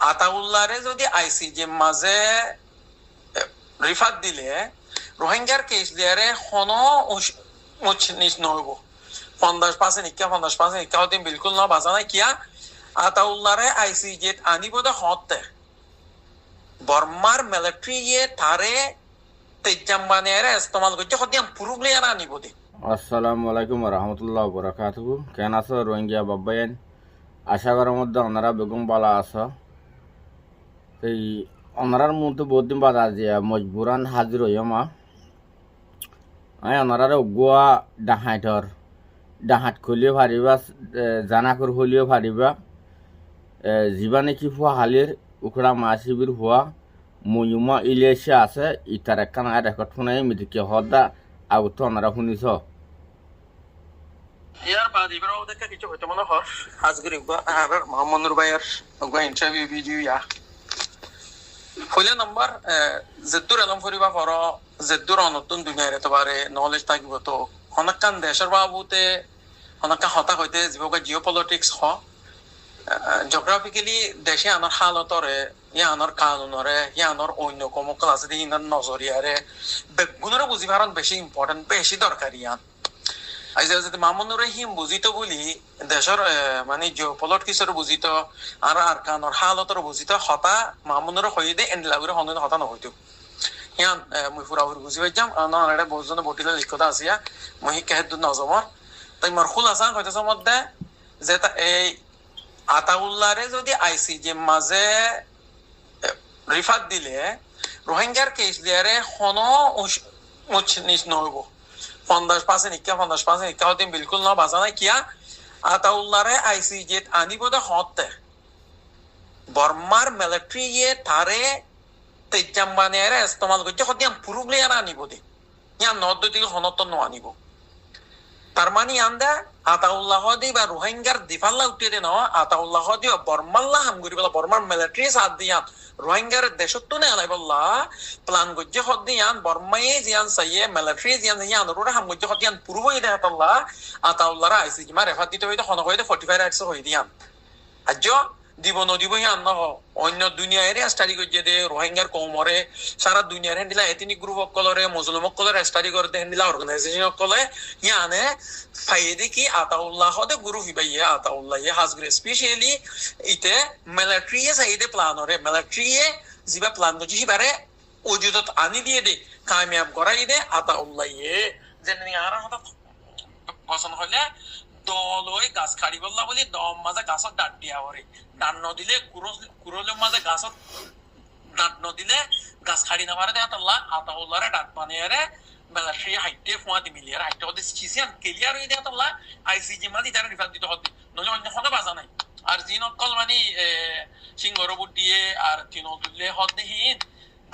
আতাউল্লাহরে যদি আইসিজে মাঝে রিফাত দিলে রোহিঙ্গার কেস দিয়ারে হনো নিচ নহব 50% ইকা 50% ইকা হতে বিলকুল না বাজা নাই কিয়া আতাউল্লাহরে আইসিজে আনিব দে হতে বর্মার মিলিটারি তারে তেজাম্বানিয়ারে ইস্তেমাল করতে হতে পুরুবলি আর আনিব দে। আসসালামু আলাইকুম রহমতুল্লাহ বরাকাতুহু। কেন আছো রোহিঙ্গা বাবাইন? আশা করার মধ্যে ওনারা বেগম বালা আছো। এই ওনারার মধ্যে বহুত দিন বাদ আজি মজবুরান হাজির হইমা ওনারারে গোয়া ডাহাত খুলিও পারিবা, জানাকর হলিও পারিবা, যিবা নাকি ফুয়া হালির উখড়া মাসিবির হুয়া ময়ুমা ইলিয়াসে আছে ইটার একখান আর রেকর্ড শুনাই মিদিকে হদা আগত ওনারা শুনিছ। ইয়ার বাদ এবারও দেখা কিছু হইতে মনে হয় আজকের আর মোহাম্মদ ভাইয়ের ইন্টারভিউ ভিডিও ইয়া হইলে নাম্বার জেদ্দুর এলম করিবা পর জেদ্দুর নতুন দুনিয়ার এতবারে নলেজ থাকিব তো অনেকখান দেশের বাবুতে অনেকখান হতা হইতে জীবকা জিও পলিটিক্স হ জিওগ্রাফিক্যালি দেশে আনার হালতরে ইয়া আনার কানুনরে ইয়া আনার অন্য কম ক্লাসে দিয়ে ইনার নজরিয়ারে বেগুনরে বুঝি ভারত বেশি ইম্পর্টেন্ট বেশি দরকারি ইয়ান যদি মামুনুর রহিম বুঝিত বলি দেশের মানে জিও পলিটিক্সর বুঝিত আর আর কানুর হালতর বুঝিত হতা মামুনুর হয়ে দে এন্ড লাগুরে হন হতা নহইতো ইয়ান মুই পুরাপুরি বুঝি পাইজাম না এটা বহুজন বটিলে লিখতা আসিয়া মুই কেহেদ নজমর তাই মার খুলাসা কইতেছ মধ্যে যে এই আতাউল্লাহরে যদি আইসিজে মাঝে রিফাত দিলে রোহিঙ্গার কেস দিয়ারে হনো নিচ নহব 50% ইকা 50% ইকা হতে বিলকুল না বাজা নাই কিয়া আতাউল্লাহরে আইসিজে আনিব দে হতে বর্মার মিলিটারি তারে তেজাম্বানিয়ারে ইস্তেমাল করতে হতে পুরুবলি আর আনিব দে ইয়া নদ দিকে হনত ন আনিব তার মানে আন্দা আতাউল্লাহ দি বা রোহিঙ্গার দিফাল্লা উঠিয়ে দে নয় আতাউল্লাহ দি বর্মাল্লা হাম করি বলা বর্মার মিলিটারি সাথ দিয়ান রোহিঙ্গার দেশত্ব নে আলাই বললা প্লান গজ্জে হদ দিয়ান বর্মায়ে জিয়ান সাইয়ে মিলিটারি জিয়ান জিয়ান রোরা হাম গজ্জে হদ দিয়ান পূর্বই দে আতাল্লাহ আতাউল্লাহরা আইসি জিমা রেফাত দিতে হইতে হন হইতে 45 রাইটস হই দিয়ান আজ দিব নদিব হিয়ান নহ অন্য দুনিয়ারে স্টাডি গজ্জে দে রোহিঙ্গার কৌমরে সারা দুনিয়ারে হেন্দিলা এথনিক গ্রুপ অকলরে মুসলিম অকলরে স্টাডি করে দে হেন্দিলা অর্গানাইজেশন অকলে ইয়ানে ফাইদে কি আতাউল্লাহ দে গুরু হিবাইয়ে আতাউল্লাহ হাজগ্রে স্পেশালি ইতে মিলিটারি সাইদে প্লানরে মিলিটারি জিবা প্লান গজি হিবারে ওজুদত আনি দিয়ে দে কামিয়াব করাই দে আতাউল্লাহ যেন আর হঠাৎ পছন্দ হলে দলই গাছ খাড়ি বললা বলি দম মাঝে গাছত ডাট দিয়া হরে ডাট নদিলে কুরলের মাঝে গাছত ডাট নদিলে গাছ খাড়ি না মারে আতাল্লাহ আতাউল্লাহরে ডাট বানিয়ে মিলিটারি হাইটে ফুয়াতে মিলিয়ে হাইটে হতে সিসিয়ান ক্লিয়ার হয়ে দিয়ে আতাল্লাহ আইসিজি মাঝে তারা রিফাত দিতে হতে নলে অন্য হতে বাজা নাই আর জিন অকল মানে সিংহর বুটিয়ে আর তিন তুললে হতে হিন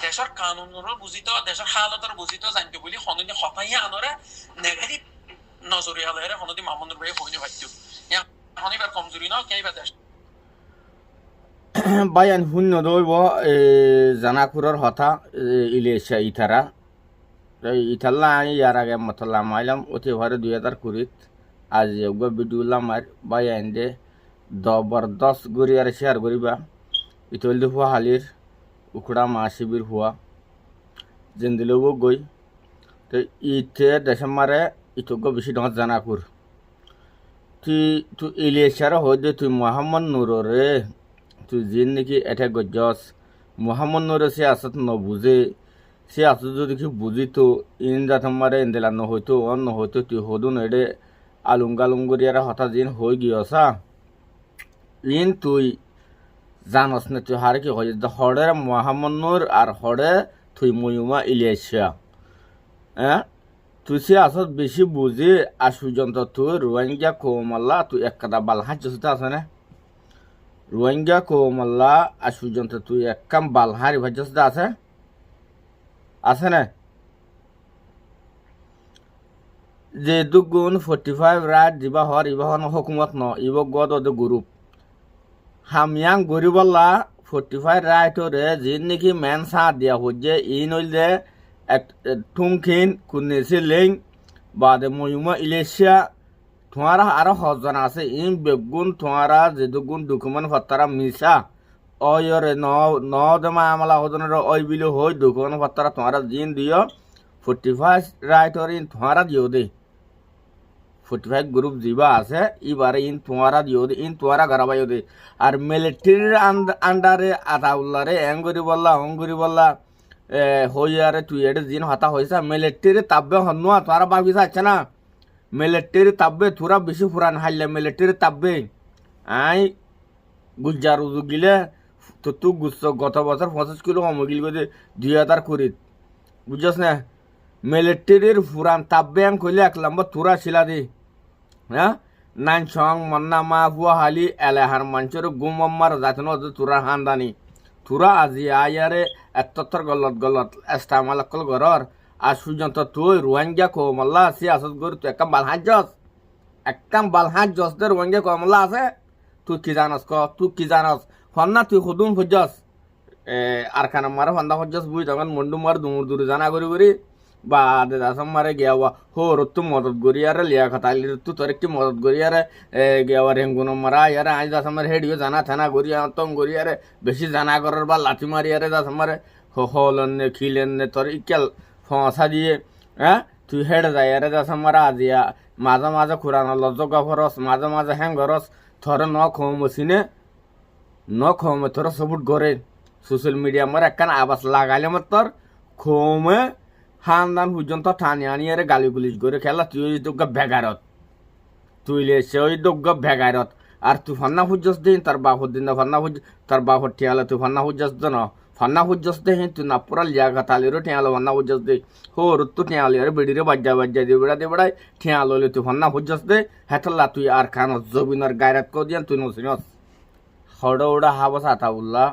দেশের কানুনের বুঝিত দেশের হালতের বুঝিত জানতে বলি হননি হতাইয়া আনরে নেগেটিভ নজরিয়া লহেরে হনদি মামুনুর ভাই হইনি ভাইতো ইয়া হনিবার কমজোরি না কেইবা দেশ বায়ান শূন্য দইব জানাকুরর হতা ইলেশা ইথারা ইথাল্লা ইয়ার আগে মতলা মাইলাম অতি ঘরে 2020 আজ ভিডিওলা মার বায়ান দে জবরদস্ত গরিয়ার শেয়ার করিবা ইতল দে হুয়া হালির উখড়া মা শিবির হুয়া জেন্দিলবো গই তো ইতে দেশমারে ইতোগ বেশি ডঙ জানাকুর তুই ইলিয়াসার হইদে তুই মোহাম্মদ নুররে তুই যিন নাকি এটা গজ্জস মোহাম্মদ নুরে সে আসত নবুঝে সে আসত যদি কি বুঝিত ইন জাতমারে ইন্দেলা নহইতো অন নহইতো তুই হদুন এডে আলুঙ্গালুঙ্গরিয়ারা হঠাৎ যিন হয়ে গিয়সা ইন তুই জানস না তুই হারে কি হয়ে হরে মোহাম্মদ নুর আর হরে তুই ময়ুমা ইলিয়াসা হ্যাঁ তুই সে আসত বেশি বুঝি আসু যন্ত্র তুই রোহিঙ্গা কৌমাল্লা তুই এক কাদা বাল হাঁচতে আছে না রোহিঙ্গা কৌমাল্লা আসু যন্ত্র তুই এক কাম বাল হারি ভাজতে আছে না যে দুগুণ 45 রাত দিবা হর ইবা হন হকুমত ন ইব গদ গ্রুপ হামিয়াং গরিবল্লা 45 রাত রে যে নাকি মেন সা দিয়া হচ্ছে ই নইলে টুমখিন কুনেসি লেং বাদে ময়ুমা ইলেশিয়া তোমারা আরো হজন আছে ইন বেগুন তোমারা যে দুগুণ ডকুমেন্ট ফতারা মিসা ওয়রে ন দমা আমলা হদনের ওই বিলো হই দুকন পত্তরা তোমারা জিন দিও 45 রাইটর ইন তোমারা দিও দে 45 গ্রুপ জিবা আছে এবারে ইন তোমারা দিও দে ইন তোমারা গরাবাইও দে আর মিলিটারির আন্ডারে আতাউল্লারে এঙ্গরি বললা হইয়ারে তুই এর জিন হতা হইছা মিলিটারি তাব্বে হন্নুয়া তোমারা বাবিসা আছে না মিলিটারি তাব্বে তোরা বেশি ফুরান হাইলে মিলিটারি তাব্বে আই গুজ্জার উজু গিলে তো তু গুচ্ছ গত বছর 25 কিলো কম গিল গিয়ে 2000 করি বুঝছস না মিলিটারির ফুরান তাব্বে আং কইলে 1 নম্বর তোরা ছিলা দি হ্যাঁ নাইন সং মন্না মা বুয়া হালি এলাহার মাঞ্চর গুমম্মার যাতন তোরা হান্দানি তোরা আজি আয়ারে এত্তর গলত এস্তামাল কল গরর আর সুজন্ত তুই রোহিঙ্গা কোমল্লা সি আসত গরু তুই একদম বালহাজ জস দে রোহিঙ্গা কোমল্লা আছে তুই কি জানস ফন্না তুই খুদুম ফুজস আর খানা মারে ফন্দা ফুজস বুঝ তখন মন্ডু মার দূর জানা করি বা দাসম মারে গিয়া হো রত্তু মদত গরিয়ারে লিয়া খাতালি তু তোর একটি মদত গরিয়ারে গিয়া রেঙ্গুন মারা ইয়ারে আজ দাসম মারে হেডিও জানা থানা গরিয়া তং গরিয়ারে বেশি জানা করার বা লাঠি মারিয়ারে দাসম মারে হলনে খিলেনে তোর ইকেল ফসা দিয়ে হ্যাঁ তুই হেড যাইয়ারে দাসম মারা আজিয়া মাঝে খুরানো লজ্জা ফরস মাঝে হ্যাং গরস থরে ন খমসিনে ন খমে তোর সবুট গরে সোশ্যাল মিডিয়া মার একখান আবাস লাগাইলে মার তোর খমে হানদান পর্যন্ত ঠানি আনিয়ারে গালি গুলিশ করে খেলা তুই ওই দোগ্গা ভেগারত তুইলে সে ওই দোগ্গা ভেগারত আর তুই ফান্না ফুজস দিন তার বাহুর দিন তার বাহুর ঠিয়ালে তুই ফান্না ফুজস দেন ফান্না ফুজস দে তুই না পুরা লিয়া গাতালিরও ঠিয়ালো ফান্না ফুজস দে হো রুত্তু ঠিয়ালি আর বেড়িরে বাজ্জা দিয়ে বেড়াই ঠিয়ালো তুই ফান্না ফুজস দে হেতলা তুই আর খান জবিনের গায়রাত কো দিয়ান তুই নসিনস হড় ওড়া হাবস আতাউল্লাহ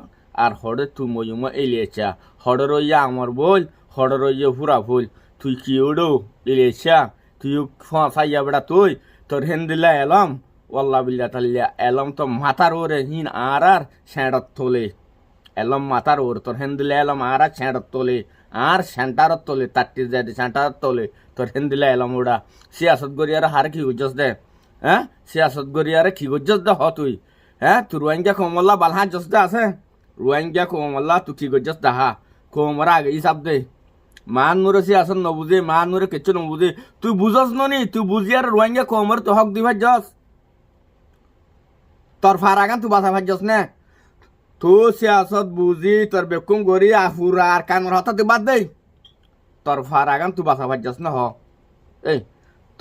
আর হড়ে তুই ময়ুমা এলিয়েছা হড় রইয়া আমার বল হড় রইয়া ফুরা ফুল তুই কি ওড়ো এলিয়েছা তুই ফাঁসাইয়া বেড়া তুই তোর হেন্দিলা এলাম ওয়াল্লা বিল্লা তাল্লা এলাম তো মাথার ওরে হিন আর স্যাঁড়ত তোলে এলাম মাথার ওর তোর হেন্দিলা এলাম আর স্যাঁড়ত তোলে আর সেন্টারত তোলে তারটি যাই সেন্টারত তোলে তোর হেন্দিলা এলাম ওড়া সিয়াসত গরিয়ারে হার কি গুজস দে হ্যাঁ সিয়াসত গরিয়ারে কি গুজস দে হ তুই হ্যাঁ তুই রোহিঙ্গা কোমল্লা বালহা জস দে আছে রোহিঙ্গা কোমল্লা তুই কি গুজস দাহা কোমরা আগে হিসাব দে মান নুরে সিয়াসত নবুঝে মান নুরে কিছু নবুঝে তুই বুঝস নি তুই বুঝিয়ার রোহিঙ্গা কোমর তো হক দিবার জস তোর ফারাগান তুই বাসা ভাজস না তুই সিয়াসত বুঝি তোর বেকুম গরি আফুরা আর কানর হতা তুই বাদ দে তোর ফারাগান তুই বাসা ভাজস না হ এই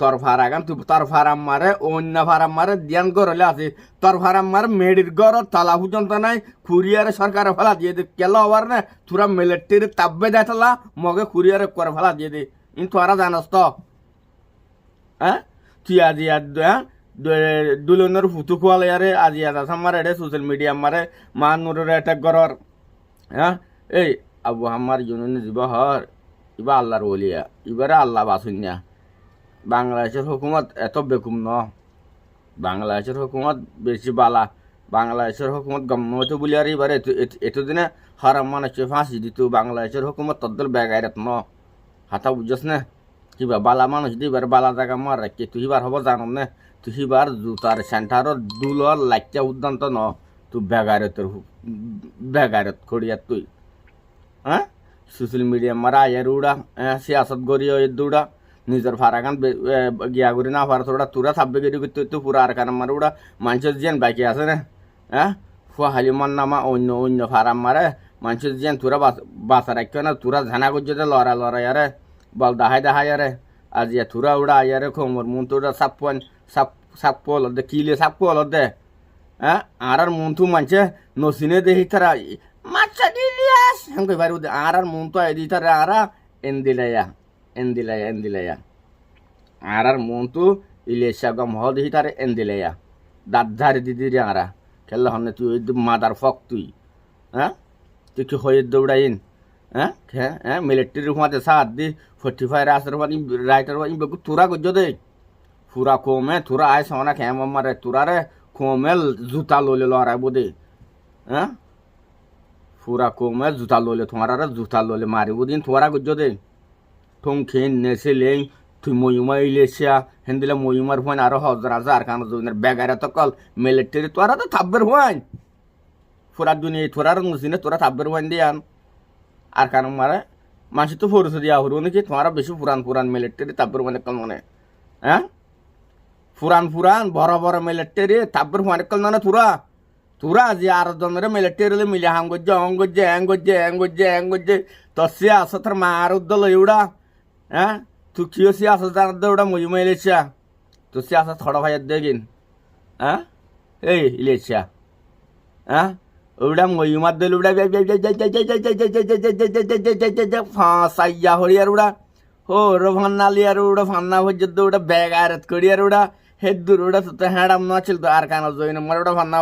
তোর ফারাগান তুই তোর ফারাম মারে অন্য ফারাম মারে দিয়ান গরলে আছে তোর ফারাম মারে মেডির গর তালা পর্যন্ত নাই কুরিয়ারে সরকারে ফেলা দিয়ে দে কেল হবার না তোরা মিলিটারি তাব্বে দেখালা মগে কুরিয়ারে করে ফেলা দিয়ে দে ইন তোরা জানস তো হ্যাঁ তুই আজি হ্যাঁ দুলনের ফুটু খোয়ালে আরে আজি মারে রে সোশ্যাল মিডিয়া মারে মানুরের অ্যাটাক করার হ্যাঁ এই আবু আমার জুনুন দিবা হর ইবা আল্লাহর ওলিয়া এবারে আল্লাহ বাসুনিয়া বাংলাদেশের হুকুমত এত বেকুম ন বাংলাদেশের হুকুমত বেশি বালা বাংলাদেশের হুকুমত গম্মত বলি আর এবারে এতদিনে হারাম মানুষের ফাঁসি দিত বাংলাদেশের হুকুমত তদ্দল বেগাইরাত ন হাতা বুঝস না কিবা বালা মানুষ দিবার বালা জায়গা মার রাখি তুই এবার হব জানো না তুই এবার জুতার সেন্টারত দুলর লাইচা উদ্যান্ত ন তুই বেগাইরত খড়িয়ার তুই হ্যাঁ সোশ্যাল মিডিয়া মারা আয়ের উড়া সিয়াসত গড়িয়ে দৌড়া নিজের ফারাগান গিয়া করি না ফার তোরা তোরা থাকবে গেরি তুই পুরা আর কান মারে ওরা মানুষের জিয়ান বাকি আছে না হ্যাঁ ফুয়া হালি মান নামা অন্য ফারাম মারে মানুষের জিয়ান তোরা বাসা রাখবে না তোরা ঝানা করছে লড়া ইয়ারে বল দাহাই ইয়ারে আজ তোরা উড়া ইয়ারে খোমর মন তোরা সাপ দে কিলে সাপ দে হ্যাঁ আর মন তু মানছে নসিনে দেখি তারা মাছা দিলিয়াস হেম কই পারি আর মন তো এদি তারা আর এন্দিলাইয়া আর মন তো ইলেশা গম হ দেখি তারে এন্দিলাইয়া দাঁত ধারে দিদি রে আরা খেললে হনে তুই মাদার ফক তুই হ্যাঁ তুই কি হয়ে দৌড়াইন হ্যাঁ হ্যাঁ মিলিটারি হুমাতে সাথ দি 45 আসর রাইটার বেগু তোরা গজ্জ দে ফুরা কমে তোরা আয় সোনা খেম মারে তোরা রে কমেল জুতা লইলে লড়াইব দে হ্যাঁ ফুরা কমে জুতা লইলে তোমার জুতা লইলে মারিব দিন তোরা গজ্জ দে ঠোং খেন নেছে লেং তুই ময়ুমা ইলেছিয়া হেন্দিলে ময়ুমার হুয়ান আরো হজরা আর কান জুনের বেগারে তো কল মিলিটারি তোরা তো থাকবের হুয়ান পুরা দুনিয়া তোরা মুসিনে তোরা তাব্বের ওয়ান দিয়ান আর কারণ মারে মানুষ তো ফোরস দিয়া হরু নাকি তোমারা বেশি পুরান মিলিটারি তাব্বের ওয়ান কল মনে হ্যাঁ পুরান বড় বড় মিলিটারি তাব্বের ওয়ান কল না তোরা যে আর জনের মিলিটারি মিলে হাঙ্গজ্জে তো সিয়াসতের মার উদ্দল এউডা হ্যাঁ তুই কিয় সিয়াসত দৌড়া মুই মেলেছা তো সিয়াসত থড়া ভাই দেখিন হ্যাঁ এই ইলেছা হ্যাঁ ওটা মহিমার দিল ওটা ফাঁসাইয়া হরিয়ার ওটা ওরা ফান্নালি আর ওটা ফান্না পর্যন্ত ওটা ব্যাগ আয়াত করি আর ওটা হেদ্দুর ওটা তো হ্যাঁ না ছিল তো আর কেন জয়ন আমার ওটা ফান্না